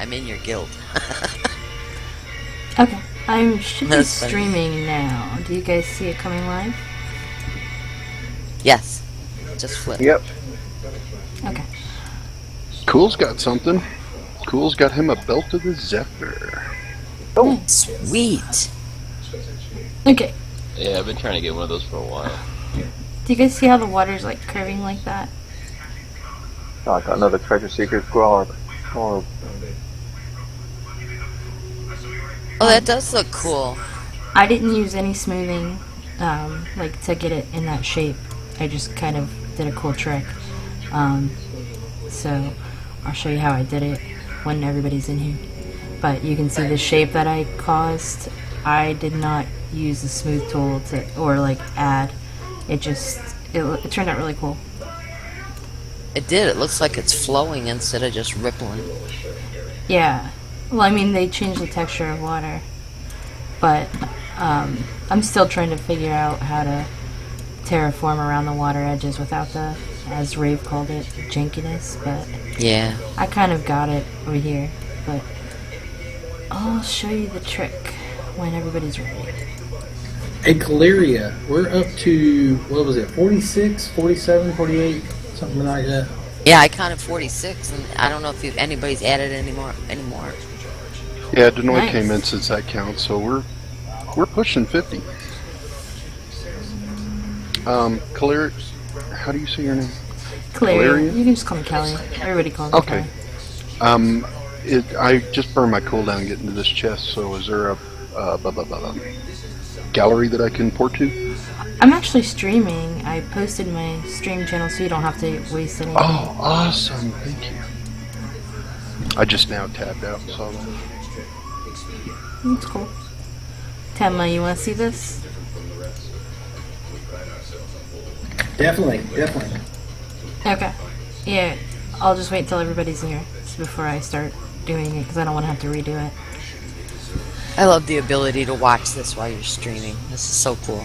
I'm in your guild. Okay, I should be That's funny. streaming now. Do you guys see it coming live? Yes. Just flip. Yep. Okay. Cool's got something. Cool's got him a belt of the Zephyr. Oh, Sweet. Okay. Yeah, I've been trying to get one of those for a while. Do you guys see how the water's like curving like that? oh, I got another treasure seeker grog. Oh, Oh, that does look cool. I didn't use any smoothing, like to get it in that shape. I just kind of did a cool trick. So I'll show you how I did it when everybody's in here. But you can see the shape that I caused. I did not use the smooth tool to, or like add. It turned out really cool. It did. It looks like it's flowing instead of just rippling. Yeah. Well, I mean, they changed the texture of water. But I'm still trying to figure out how to terraform around the water edges without the, as Rave called it, jankiness. But Yeah. I kind of got it over here. But I'll show you the trick when everybody's ready. Hey, Caleria, we're up to, what was it, 46, 47, 48, something like that. Yeah, I counted 46, and I don't know if anybody's added anymore. Yeah, Denoy Nice. came in since that count, so we're pushing 50. Kalir, how do you say your name? Clary. Caleria? You can just call me Kelly. Everybody calls me Okay. Kelly. I just burned my cooldown getting to this chest, so is there a gallery that I can port to? I'm actually streaming. I posted my stream channel so you don't have to waste any. Oh, awesome. Thank you. I just now tabbed out, so It's cool. Temma, you want to see this? Definitely, definitely. Okay. Yeah, I'll just wait till everybody's here before I start doing it because I don't want to have to redo it. I love the ability to watch this while you're streaming. This is so cool.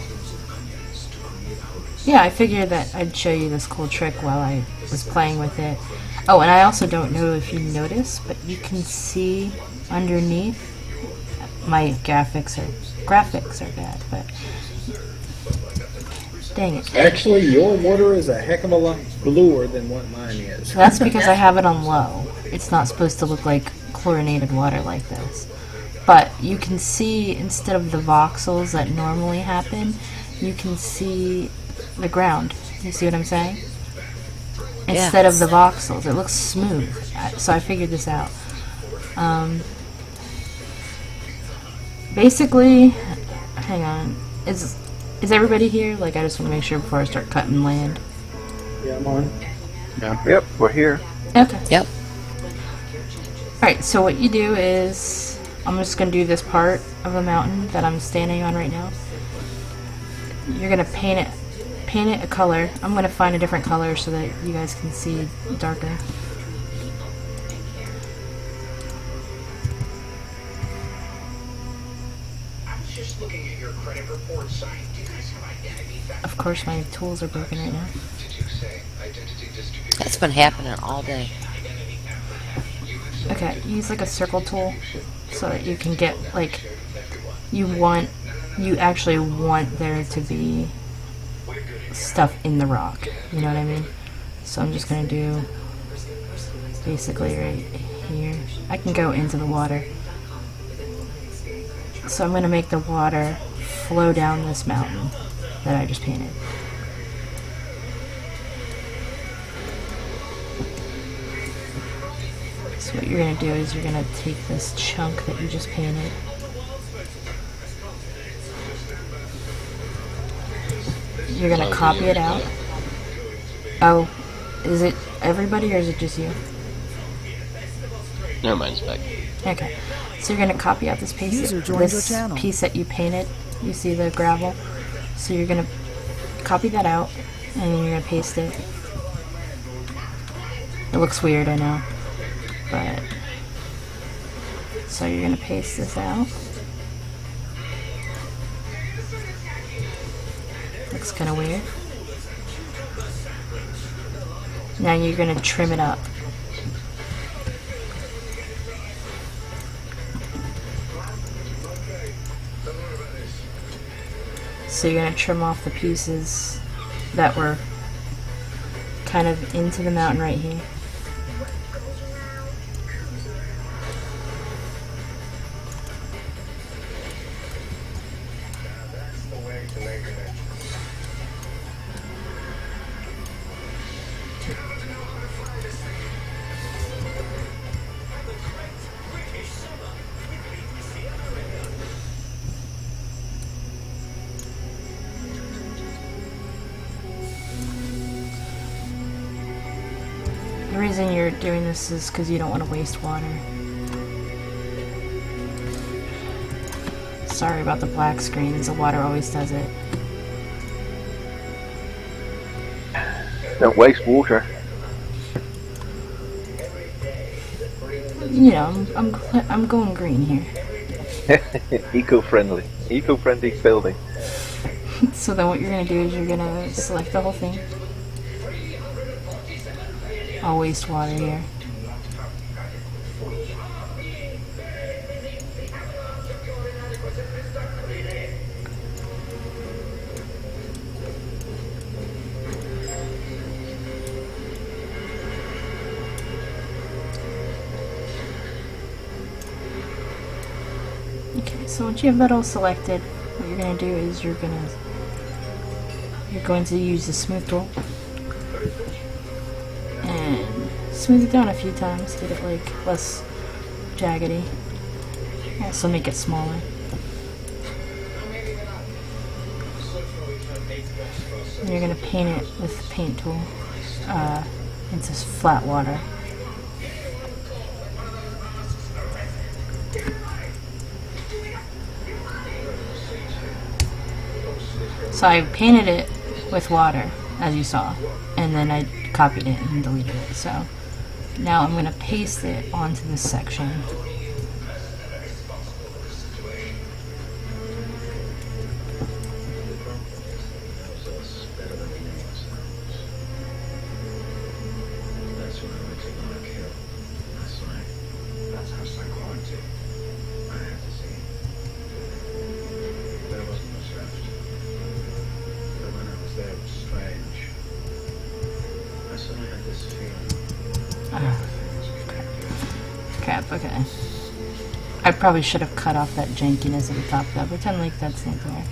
Yeah, I figured that I'd show you this cool trick while I was playing with it. Oh, and I also don't know if you noticed, but you can see underneath. My graphics are bad, but dang it. Actually, your water is a heck of a lot bluer than what mine is. That's because I have it on low. It's not supposed to look like chlorinated water like this. But you can see, instead of the voxels that normally happen, you can see the ground. You see what I'm saying? Instead of the voxels. It looks smooth. So I figured this out. Basically, hang on. Is everybody here? Like, I just want to make sure before I start cutting land. Yeah, I'm on. yeah. yep, we're here. Okay. Yep. Alright, so what you do is, I'm just going to do this part of the mountain that I'm standing on right now. You're going to paint it a color. I'm going to find a different color so that you guys can see darker. Of course, my tools are broken right now. That's been happening all day. Okay, use like a circle tool so that you can get like you actually want there to be stuff in the rock. You know what I mean? So I'm just gonna do basically right here. I can go into the water. So I'm gonna make the water flow down this mountain that I just painted. So what you're going to do is you're going to take this chunk that you just painted. You're going to copy it out. Oh, is it everybody or is it just you? Never mind, Spec. Okay. So you're going to copy out this piece, piece that you painted. You see the gravel? So you're going to copy that out and then you're going to paste it. It looks weird, I know. But so you're going to paste this out. Looks kind of weird. Now you're going to trim it up. So you're going to trim off the pieces that were kind of into the mountain right here. The reason you're doing this is because you don't want to waste water. Sorry about the black screens, the water always does it. Don't waste water. You know, I'm going green here. Eco-friendly building. So then what you're going to do is you're going to select the whole thing. I'll waste water here. Okay, so once you have that all selected, what you're going to do is you're going to use the smooth tool and smooth it down a few times, get it like less jaggedy. Also make it smaller. And you're going to paint it with the paint tool into flat water. So I painted it with water, as you saw, and then I copied it and deleted it. So now I'm going to paste it onto this section. Crap, okay. I probably should have cut off that jankiness at the top though. Pretend like that's not there.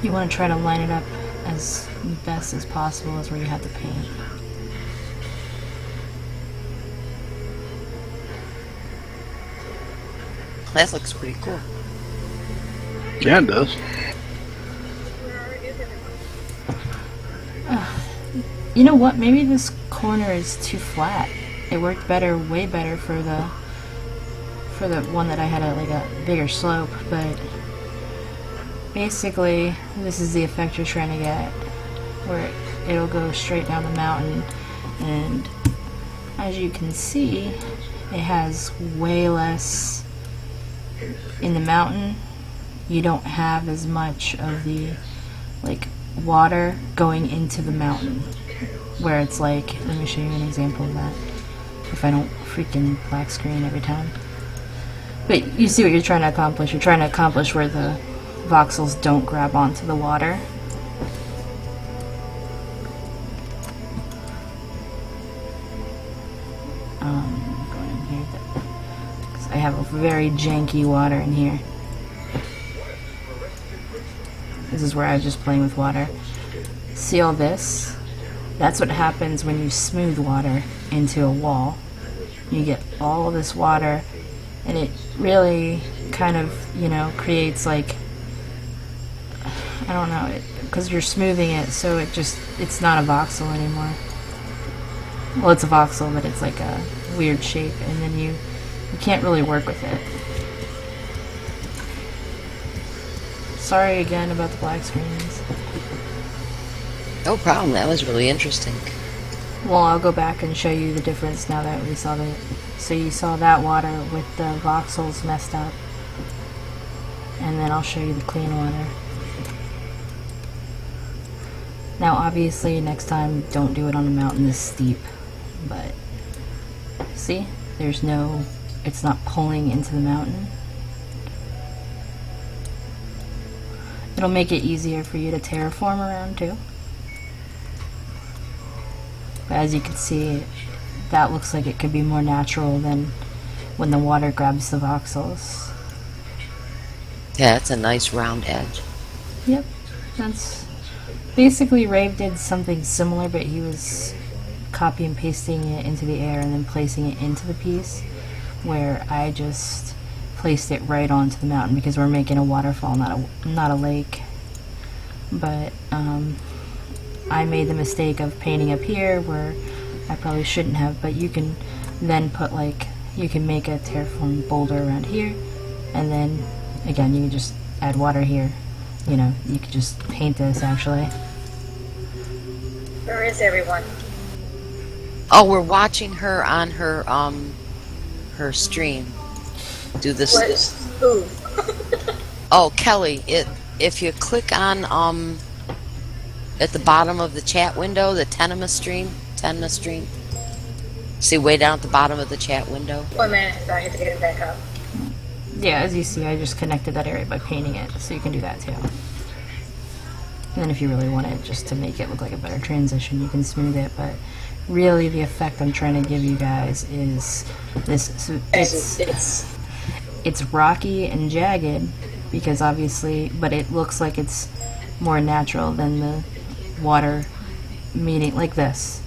You want to try to line it up as best as possible as where you have the paint. That looks pretty cool. Yeah, it does. You know what? Maybe this corner is too flat. It worked better, way better for the one that I had like a bigger slope, but basically this is the effect you're trying to get, where it'll go straight down the mountain, and as you can see, it has way less in the mountain. You don't have as much of the like water going into the mountain, where it's like, let me show you an example of that if I don't freaking black screen every time. But you see what you're trying to accomplish. You're trying to accomplish where the voxels don't grab onto the water. Going in here, 'cause I have a very janky water in here. This is where I was just playing with water. See all this? That's what happens when you smooth water into a wall. You get all of this water, and it really kind of, you know, creates like, I don't know, because you're smoothing it, so it's not a voxel anymore. Well, it's a voxel, but it's like a weird shape, and then you can't really work with it. Sorry again about the black screens. No problem, that was really interesting. Well, I'll go back and show you the difference now that we saw the... So you saw that water with the voxels messed up. And then I'll show you the clean water. Now, obviously, next time, don't do it on a mountain this steep. But, see? There's no it's not pulling into the mountain. It'll make it easier for you to terraform around too. But as you can see, that looks like it could be more natural than when the water grabs the voxels. Yeah, it's a nice round edge. Yep, that's basically Rave did something similar, but he was copy and pasting it into the air and then placing it into the piece, where I just placed it right onto the mountain because we're making a waterfall, not a lake. But I made the mistake of painting up here where I probably shouldn't have, but you can then put you can make a terraform boulder around here, and then again you can just add water here. You know, you could just paint this actually. Where is everyone? Oh, we're watching her on her her stream. Do this. Who? Oh, Kelly, if you click on at the bottom of the chat window, the Tenma stream. See way down at the bottom of the chat window. 1 minute, I have to get it back up. Yeah, as you see, I just connected that area by painting it, so you can do that too. And then if you really want it just to make it look like a better transition, you can smooth it, but really the effect I'm trying to give you guys is this. So it's rocky and jagged, because obviously, but it looks like it's more natural than the water meeting like this.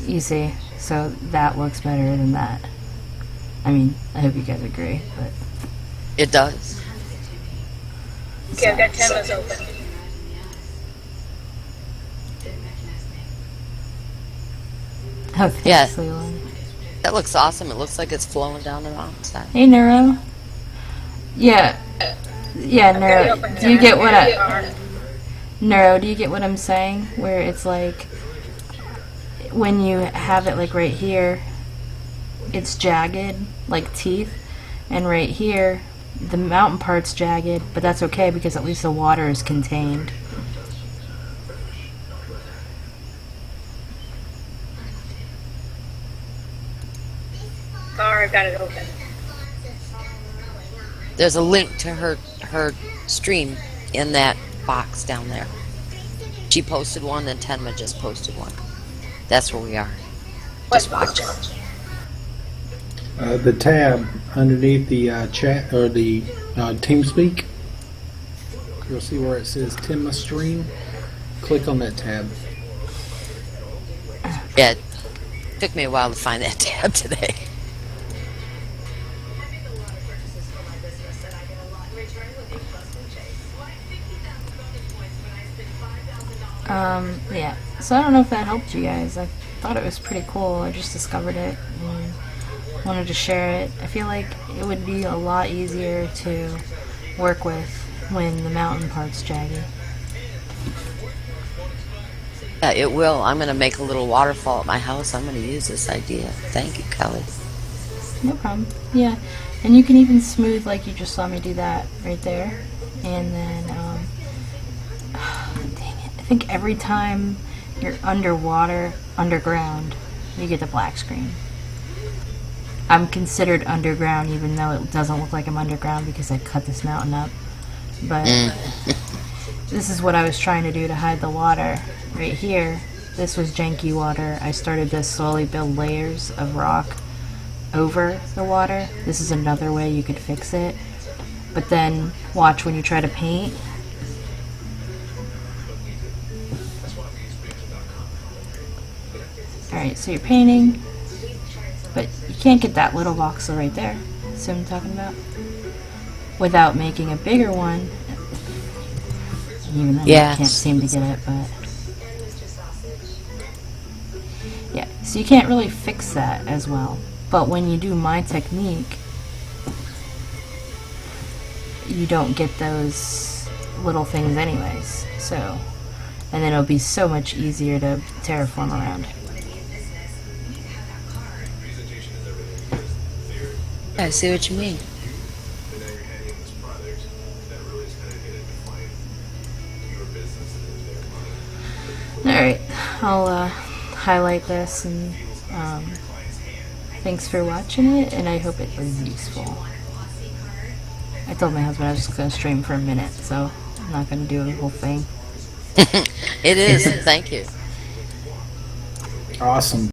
You see? So that looks better than that. I mean, I hope you guys agree, but It does. Okay, I've got Tenma's open. oh, thanks, Yeah. Leland. That looks awesome. It looks like it's flowing down the mountainside. Hey, Neuro. Yeah, Neuro. Do you get what Neuro? Do you get what I'm saying? Where it's like when you have it like right here, it's jagged like teeth, and right here, the mountain part's jagged, but that's okay because at least the water is contained. Car, I've got it open. There's a link to her stream in that box down there. She posted one, then Tenma just posted one. That's where we are. Just watch it. The tab underneath the chat or the TeamSpeak, you'll see where it says Tenma Stream. Click on that tab. Yeah, it took me a while to find that tab today. Yeah. So I don't know if that helped you guys. I thought it was pretty cool. I just discovered it and wanted to share it. I feel like it would be a lot easier to work with when the mountain part's jaggy. Yeah, it will. I'm going to make a little waterfall at my house. I'm going to use this idea. Thank you, Kelly. No problem. Yeah. And you can even smooth like you just saw me do that right there. And then, dang it. I think every time you're underground, you get the black screen. I'm considered underground even though it doesn't look like I'm underground because I cut this mountain up. But this is what I was trying to do to hide the water. Right here, this was janky water. I started to slowly build layers of rock over the water. This is another way you could fix it. But then watch when you try to paint. Alright, so you're painting, but you can't get that little voxel right there. See what I'm talking about? Without making a bigger one. Even then Yeah. I can't seem to get it, but... yeah, so you can't really fix that as well. But when you do my technique, you don't get those little things anyways. So, and then it'll be so much easier to terraform around. I see what you mean. Alright, I'll highlight this, and I Thanks for watching it, and I hope it was useful. I told my husband I was just going to stream for a minute, so I'm not going to do the whole thing. It is. Thank you. Awesome.